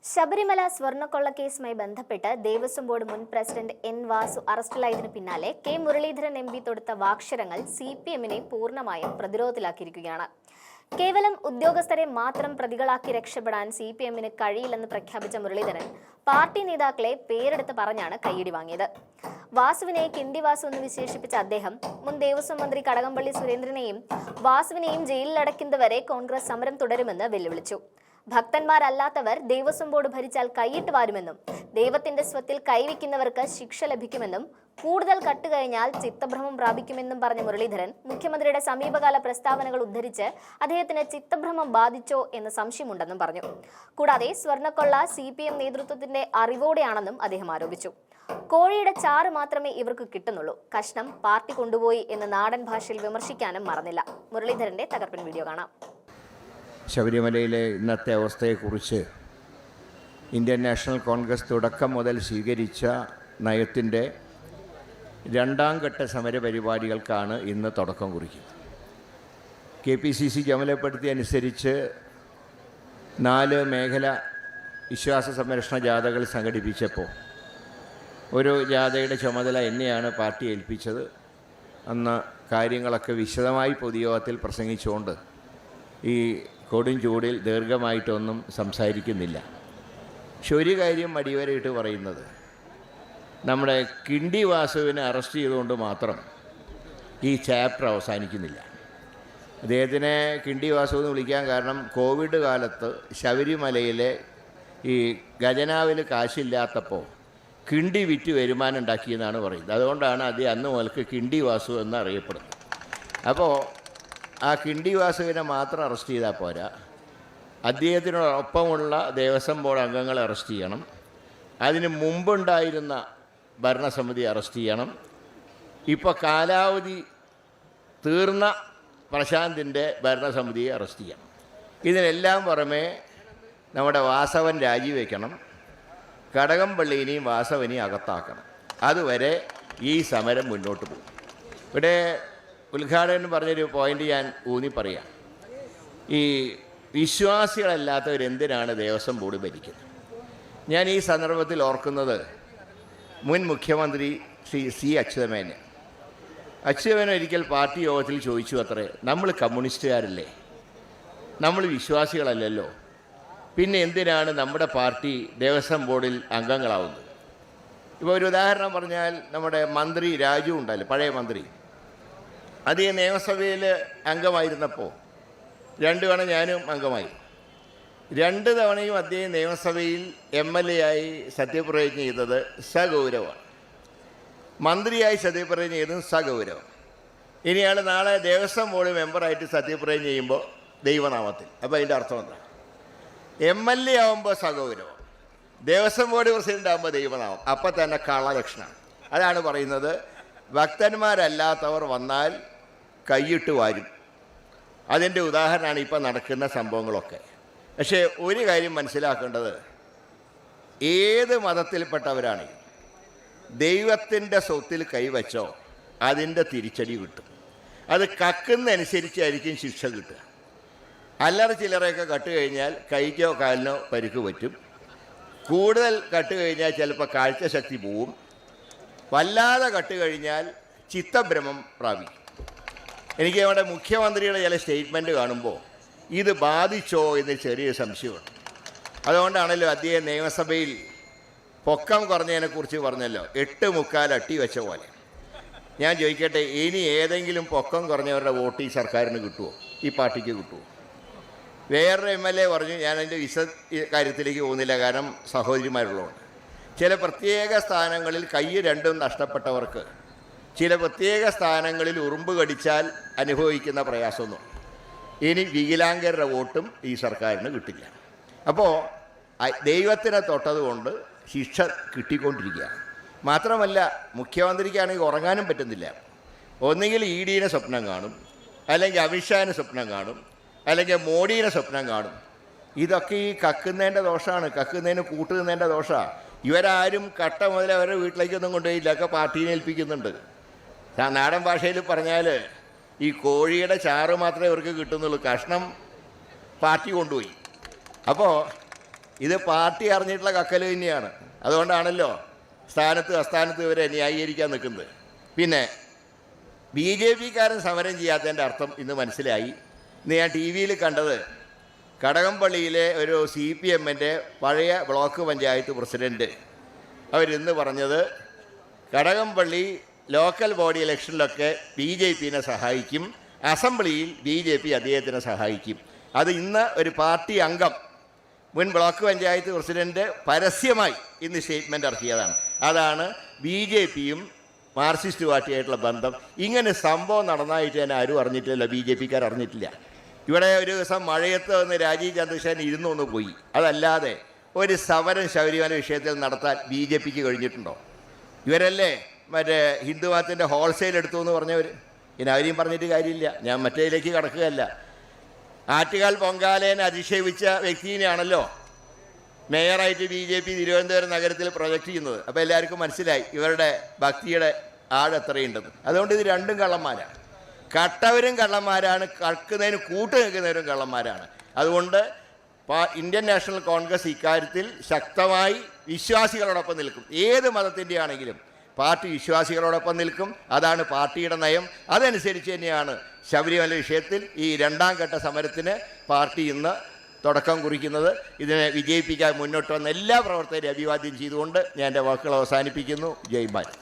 ശബരിമല സ്വർണ്ണക്കൊള്ളക്കേസുമായി ബന്ധപ്പെട്ട് ദേവസ്വം ബോർഡ് മുൻ president N Vasu അറസ്റ്റിലായതിനു പിന്നാലെ കെ മുരളീധരൻ എം പി തൊടുത്ത വാക്ശരങ്ങൾ CPM-നെ പൂർണ്ണമായും പ്രതിരോധത്തിലാക്കിയിരിക്കുകയാണ്. കേവലം ഉദ്യോഗസ്ഥരെ മാത്രം പ്രതികളാക്കി രക്ഷപ്പെടാൻ CPM-ന് കഴിയില്ലെന്ന് പ്രഖ്യാപിച്ച മുരളീധരൻ പാർട്ടി നേതാക്കളെ പേരെടുത്ത് പറഞ്ഞാണ് കയ്യടി വാങ്ങിയത്. വാസുവിനെ കിണ്ടി വാസു എന്ന് വിശേഷിപ്പിച്ച അദ്ദേഹം മുൻ ദേവസ്വം മന്ത്രി കടകംപള്ളി സുരേന്ദ്രനെയും വാസുവിനെയും ജയിലിലടയ്ക്കുന്നതുവരെ കോൺഗ്രസ് സമരം തുടരുമെന്ന് വെല്ലുവിളിച്ചു. ഭക്തന്മാരല്ലാത്തവർ ദേവസ്വം ബോർഡ് ഭരിച്ചാൽ കൈയിട്ട് വാരുമെന്നും ദൈവത്തിന്റെ സ്വത്തിൽ കൈവയ്ക്കുന്നവർക്ക് ശിക്ഷ ലഭിക്കുമെന്നും കൂടുതൽ കട്ടുകഴിഞ്ഞാൽ ചിത്തഭ്രമം പ്രാപിക്കുമെന്നും പറഞ്ഞ മുരളീധരൻ മുഖ്യമന്ത്രിയുടെ സമീപകാല പ്രസ്താവനകൾ ഉദ്ധരിച്ച് അദ്ദേഹത്തിന് ചിത്തഭ്രമം ബാധിച്ചോ എന്ന് സംശയമുണ്ടെന്നും പറഞ്ഞു. കൂടാതെ സ്വർണ്ണക്കൊള്ള CPM നേതൃത്വത്തിന്റെ അറിവോടെയാണെന്നും അദ്ദേഹം ആരോപിച്ചു. കോഴിയുടെ ചാറ് മാത്രമേ ഇവർക്ക് കിട്ടുന്നുള്ളൂ, കഷ്ണം പാർട്ടി കൊണ്ടുപോയി എന്ന് നാടൻ ഭാഷയിൽ വിമർശിക്കാനും മറന്നില്ല. മുരളീധരന്റെ തകർപ്പൻ വീഡിയോ കാണാം. ശബരിമലയിലെ ഇന്നത്തെ അവസ്ഥയെക്കുറിച്ച് ഇന്ത്യൻ നാഷണൽ കോൺഗ്രസ് തുടക്കം മുതൽ സ്വീകരിച്ച നയത്തിൻ്റെ രണ്ടാം ഘട്ട സമരപരിപാടികൾക്കാണ് ഇന്ന് തുടക്കം കുറിക്കുന്നത്. KPCC ചുമതലപ്പെടുത്തിയ അനുസരിച്ച് 4 മേഖല വിശ്വാസ സംരക്ഷണ ജാഥകൾ സംഘടിപ്പിച്ചപ്പോൾ ഒരു ജാഥയുടെ ചുമതല എന്നെയാണ് പാർട്ടി ഏൽപ്പിച്ചത്. അന്ന് കാര്യങ്ങളൊക്കെ വിശദമായി പൊതുയോഗത്തിൽ പ്രസംഗിച്ചുകൊണ്ട് ഈ കൊടും ചൂടിൽ ദീർഘമായിട്ടൊന്നും സംസാരിക്കുന്നില്ല. പക്ഷെ ഒരു കാര്യം അടിവരയിട്ട് പറയുന്നത്, നമ്മുടെ കിണ്ടി വാസുവിനെ അറസ്റ്റ് ചെയ്തുകൊണ്ട് മാത്രം ഈ ചാപ്റ്റർ അവസാനിക്കുന്നില്ല. അദ്ദേഹത്തിനെ കിണ്ടി വാസു എന്ന് വിളിക്കാൻ കാരണം കോവിഡ് കാലത്ത് ശബരിമലയിലെ ഈ ഖജനാവിൽ കാശില്ലാത്തപ്പോൾ കിണ്ടി വിറ്റ് വരുമാനം ഉണ്ടാക്കിയെന്നാണ് പറയുന്നത്. അതുകൊണ്ടാണ് അദ്ദേഹം അന്ന് മുതൽക്ക് കിണ്ടി വാസു എന്ന് അറിയപ്പെടുന്നത്. അപ്പോൾ ആ കിണ്ടി വാസുവിനെ മാത്രം അറസ്റ്റ് ചെയ്താൽ പോരാ, അദ്ദേഹത്തിനോടൊപ്പമുള്ള ദേവസ്വം ബോർഡ് അംഗങ്ങളെ അറസ്റ്റ് ചെയ്യണം. അതിന് മുമ്പുണ്ടായിരുന്ന ഭരണസമിതി അറസ്റ്റ് ചെയ്യണം. ഇപ്പോൾ കാലാവധി തീർന്ന പ്രശാന്തിൻ്റെ ഭരണസമിതിയെ അറസ്റ്റ് ചെയ്യണം. ഇതിനെല്ലാം പുറമെ നമ്മുടെ വാസവൻ രാജിവെക്കണം, കടകംപള്ളിനെയും വാസവനെയും അകത്താക്കണം. അതുവരെ ഈ സമരം മുന്നോട്ട് പോകും. ഇവിടെ ഉദ്ഘാടകൻ പറഞ്ഞൊരു പോയിൻ്റ് ഞാൻ ഊന്നി പറയാം. ഈ വിശ്വാസികളല്ലാത്തവരെന്തിനാണ് ദേവസ്വം ബോർഡ് ഭരിക്കുന്നത്? ഞാൻ ഈ സന്ദർഭത്തിൽ ഓർക്കുന്നത് മുൻ മുഖ്യമന്ത്രി ശ്രീ C. അച്യുതമേനോൻ. അച്യുതമേനോൻ ഒരിക്കൽ പാർട്ടി യോഗത്തിൽ ചോദിച്ചു അത്രേ, നമ്മൾ കമ്മ്യൂണിസ്റ്റുകാരല്ലേ, നമ്മൾ വിശ്വാസികളല്ലല്ലോ, പിന്നെ എന്തിനാണ് നമ്മുടെ പാർട്ടി ദേവസ്വം ബോർഡിൽ അംഗങ്ങളാവുന്നത്? ഇപ്പോൾ ഒരു ഉദാഹരണം പറഞ്ഞാൽ, നമ്മുടെ മന്ത്രി രാജു ഉണ്ടല്ലോ, പഴയ മന്ത്രി, അദ്ദേഹം നിയമസഭയിൽ അംഗമായിരുന്നപ്പോൾ 2 തവണ ഞാനും അംഗമായി. 2 തവണയും അദ്ദേഹം നിയമസഭയിൽ MLA ആയി സത്യപ്രതിജ്ഞ ചെയ്തത് സഗൗരവമാണ്. മന്ത്രിയായി സത്യപ്രതിജ്ഞ ചെയ്തതും സഗൗരവം. ഇനിയാൾ നാളെ ദേവസ്വം ബോർഡ് മെമ്പറായിട്ട് സത്യപ്രതിജ്ഞ ചെയ്യുമ്പോൾ ദൈവനാമത്തിൽ. അപ്പോൾ അതിൻ്റെ അർത്ഥം എന്താ? MLA ആകുമ്പോൾ സഗൗരവം, ദേവസ്വം ബോർഡ് പ്രസിഡൻ്റ് ആകുമ്പോൾ ദൈവനാമം. അപ്പം തന്നെ കള്ളലക്ഷണമാണ്. അതാണ് പറയുന്നത്, ഭക്തന്മാരല്ലാത്തവർ വന്നാൽ കൈയിട്ട് വാരും. അതിൻ്റെ ഉദാഹരണമാണ് ഇപ്പം നടക്കുന്ന സംഭവങ്ങളൊക്കെ. പക്ഷേ ഒരു കാര്യം മനസ്സിലാക്കേണ്ടത്, ഏത് മതത്തിൽപ്പെട്ടവരാണെങ്കിലും ദൈവത്തിൻ്റെ സ്വത്തിൽ കൈവച്ചോ അതിൻ്റെ തിരിച്ചടി കിട്ടും. അത് കക്കുന്നതനുസരിച്ചായിരിക്കും ശിക്ഷ കിട്ടുക. അല്ലറ ചില്ലറയൊക്കെ കട്ട് കഴിഞ്ഞാൽ കൈക്കോ കാലിനോ പരിക്ക് പറ്റും. കൂടുതൽ കട്ട് കഴിഞ്ഞാൽ ചിലപ്പോൾ കാഴ്ചശക്തി പോവും. വല്ലാതെ കട്ട് കഴിഞ്ഞാൽ ചിത്തഭ്രമം പ്രാപിക്കും. എനിക്ക് നമ്മുടെ മുഖ്യമന്ത്രിയുടെ ചില സ്റ്റേറ്റ്മെൻറ്റ് കാണുമ്പോൾ ഇത് ബാധിച്ചോ എന്ന് ചെറിയ സംശയമുണ്ട്. അതുകൊണ്ടാണല്ലോ അദ്ദേഹം നിയമസഭയിൽ പൊക്കം കുറഞ്ഞതിനെക്കുറിച്ച് പറഞ്ഞല്ലോ, 8.25 അട്ടി വെച്ച പോലെ. ഞാൻ ചോദിക്കട്ടെ, ഇനി ഏതെങ്കിലും പൊക്കം കുറഞ്ഞവരുടെ വോട്ട് ഈ സർക്കാരിന് കിട്ടുമോ, ഈ പാർട്ടിക്ക് കിട്ടുമോ? വേറൊരു MLA പറഞ്ഞു, ഞാനതിൻ്റെ കാര്യത്തിലേക്ക് പോകുന്നില്ല, കാരണം സഹോദരിമാരുള്ളതുകൊണ്ട്. ചില പ്രത്യേക സ്ഥാനങ്ങളിൽ കൈ രണ്ടും നഷ്ടപ്പെട്ടവർക്ക് ചില പ്രത്യേക സ്ഥാനങ്ങളിൽ ഉറുമ്പ് കടിച്ചാൽ അനുഭവിക്കുന്ന പ്രയാസമൊന്നും ഇനി വികലാംഗരുടെ വോട്ടും ഈ സർക്കാരിന് കിട്ടില്ല. അപ്പോൾ ദൈവത്തിനെ തൊട്ടതുകൊണ്ട് ശിക്ഷ കിട്ടിക്കൊണ്ടിരിക്കുകയാണ്. മാത്രമല്ല, മുഖ്യമന്ത്രിക്കാണെങ്കിൽ ഉറങ്ങാനും പറ്റുന്നില്ല. ഒന്നുകിൽ ED-നെ സ്വപ്നം കാണും, അല്ലെങ്കിൽ അമിത്ഷാന് സ്വപ്നം കാണും, അല്ലെങ്കിൽ മോഡിയെ സ്വപ്നം കാണും. ഇതൊക്കെ ഈ കക്കുന്നതിൻ്റെ ദോഷമാണ്, കക്കുന്നതിന് കൂട്ടുന്നതിൻ്റെ ദോഷമാണ്. ഇവരാരും കട്ട മുതൽ അവരുടെ വീട്ടിലേക്കൊന്നും കൊണ്ടുപോയില്ല, ഒക്കെ പാർട്ടീനെ ഏൽപ്പിക്കുന്നുണ്ട്. നാടൻ ഭാഷയിൽ പറഞ്ഞാൽ ഈ കോഴിയുടെ ചാറ് മാത്രമേ ഇവർക്ക് കിട്ടുന്നുള്ളൂ, കഷ്ണം പാർട്ടി കൊണ്ടുപോയി. അപ്പോൾ ഇത് പാർട്ടി അറിഞ്ഞിട്ടുള്ള കക്കൽ തന്നെയാണ്. അതുകൊണ്ടാണല്ലോ സ്ഥാനത്ത് അസ്ഥാനത്ത് ഇവരെ ന്യായീകരിക്കാൻ നിൽക്കുന്നത്. പിന്നെ ബി ജെ പിക്കാരൻ സമരം ചെയ്യാത്തതിൻ്റെ അർത്ഥം ഇന്ന് മനസ്സിലായി. ഇന്ന് ഞാൻ ടി വിയിൽ കണ്ടത് കടകംപള്ളിയിലെ ഒരു CPMൻ്റെ പഴയ ബ്ലോക്ക് പഞ്ചായത്ത് പ്രസിഡൻറ്റ് അവരിന്ന് പറഞ്ഞത് കടകംപള്ളി ലോക്കൽ ബോഡി ഇലക്ഷനിലൊക്കെ BJPനെ സഹായിക്കും, അസംബ്ലിയിൽ BJP അദ്ദേഹത്തിനെ സഹായിക്കും. അത് ഇന്ന് ഒരു പാർട്ടി അംഗം മുൻ ബ്ലോക്ക് പഞ്ചായത്ത് പ്രസിഡൻറ്റ് പരസ്യമായി ഇന്ന് സ്റ്റേറ്റ്മെൻ്റ് ഇറക്കിയതാണ്. അതാണ് BJPയും മാർക്സിസ്റ്റ് പാർട്ടിയായിട്ടുള്ള ബന്ധം. ഇങ്ങനെ സംഭവം നടന്നതായിട്ട് തന്നെ ആരും അറിഞ്ഞിട്ടില്ല, BJPക്കാർ അറിഞ്ഞിട്ടില്ല. ഇവിടെ ഒരു ദിവസം മഴയത്ത് വന്ന് രാജീവ് ചന്ദ്രശേഖരൻ ഇരുന്നൊന്ന് പോയി. അതല്ലാതെ ഒരു സമരം ശബരിമല വിഷയത്തിൽ നടത്താൻ BJPക്ക് കഴിഞ്ഞിട്ടുണ്ടോ? ഇവരല്ലേ മറ്റേ ഹിന്ദുമതത്തിൻ്റെ ഹോൾസെയിൽ എടുത്തു എന്ന് പറഞ്ഞവർ. ഇനി അവരെയും പറഞ്ഞിട്ട് കാര്യമില്ല. ഞാൻ മറ്റേതിലേക്ക് കടക്കുകയല്ല. ആറ്റുകാൽ പൊങ്കാലേനെ അധിക്ഷേപിച്ച വ്യക്തിയെയാണല്ലോ മേയറായിട്ട് BJP തിരുവനന്തപുരം നഗരത്തിൽ പ്രൊജക്റ്റ് ചെയ്യുന്നത്. അപ്പോൾ എല്ലാവർക്കും മനസ്സിലായി ഇവരുടെ ഭക്തിയുടെ ആഴെത്രയുണ്ടെന്ന്. അതുകൊണ്ട് ഇത് രണ്ടും കള്ളന്മാരാണ്. കട്ടവരും കള്ളന്മാരാണ്, കടക്കുന്നതിന് കൂട്ടു നിൽക്കുന്നവരും കള്ളന്മാരാണ്. അതുകൊണ്ട് ഇന്ത്യൻ നാഷണൽ കോൺഗ്രസ് ഇക്കാര്യത്തിൽ ശക്തമായി വിശ്വാസികളോടൊപ്പം നിൽക്കും. ഏത് മതത്തിൻ്റെ ആണെങ്കിലും പാർട്ടി വിശ്വാസികളോടൊപ്പം നിൽക്കും. അതാണ് പാർട്ടിയുടെ നയം. അതനുസരിച്ച് തന്നെയാണ് ശബരിമല വിഷയത്തിൽ ഈ രണ്ടാം ഘട്ട സമരത്തിന് പാർട്ടി ഇന്ന് തുടക്കം കുറിക്കുന്നത്. ഇതിനെ വിജയിപ്പിക്കാൻ മുന്നോട്ട് വന്ന എല്ലാ പ്രവർത്തകരെയും അഭിവാദ്യം ചെയ്തുകൊണ്ട് ഞാൻ എൻ്റെ വാക്കുകൾ അവസാനിപ്പിക്കുന്നു. ജയ് ഭാരത്.